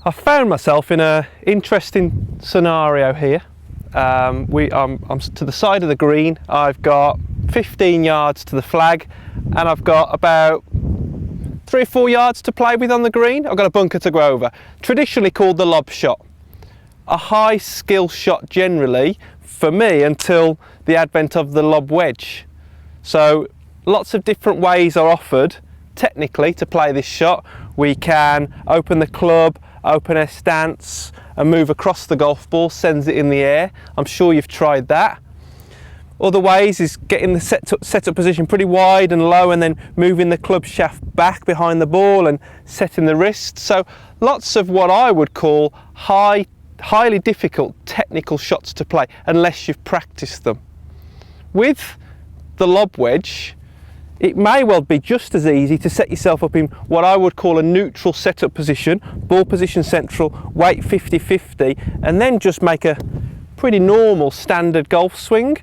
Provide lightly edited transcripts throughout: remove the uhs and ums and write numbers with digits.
I've found myself in an interesting scenario here. I'm to the side of the green. I've got 15 yards to the flag, and I've got about 3 or 4 yards to play with on the green. I've got a bunker to go over, traditionally called the lob shot. A high skill shot generally for me until the advent of the lob wedge. So lots of different ways are offered technically to play this shot. We can open the club, open our stance and move across the golf ball, sends it in the air. I'm sure you've tried that. Other ways is getting the set up position pretty wide and low and then moving the club shaft back behind the ball and setting the wrist. So lots of what I would call highly difficult technical shots to play unless you've practiced them. With the lob wedge, it may well be just as easy to set yourself up in what I would call a neutral setup position, ball position central, weight 50-50, and then just make a pretty normal standard golf swing.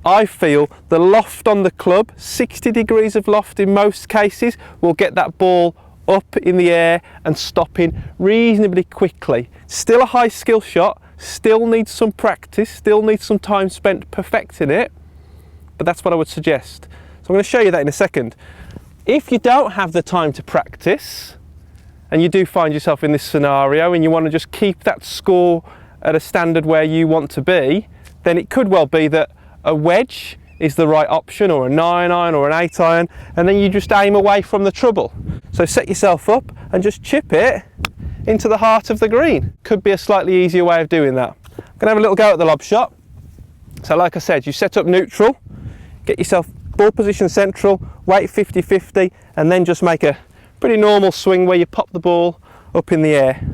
I feel the loft on the club, 60 degrees of loft in most cases, will get that ball up in the air and stopping reasonably quickly. Still a high skill shot, still needs some practice, still needs some time spent perfecting it, but that's what I would suggest. So I'm going to show you that in a second. If you don't have the time to practice and you do find yourself in this scenario and you want to just keep that score at a standard where you want to be, then it could well be that a wedge is the right option, or a 9-iron or an 8-iron, and then you just aim away from the trouble. So set yourself up and just chip it into the heart of the green. Could be a slightly easier way of doing that. I'm going to have a little go at the lob shot. So like I said, you set up neutral, get yourself ball position central, weight 50-50, and then just make a pretty normal swing where you pop the ball up in the air.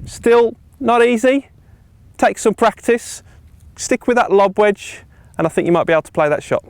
Still not easy, take some practice, stick with that lob wedge, and I think you might be able to play that shot.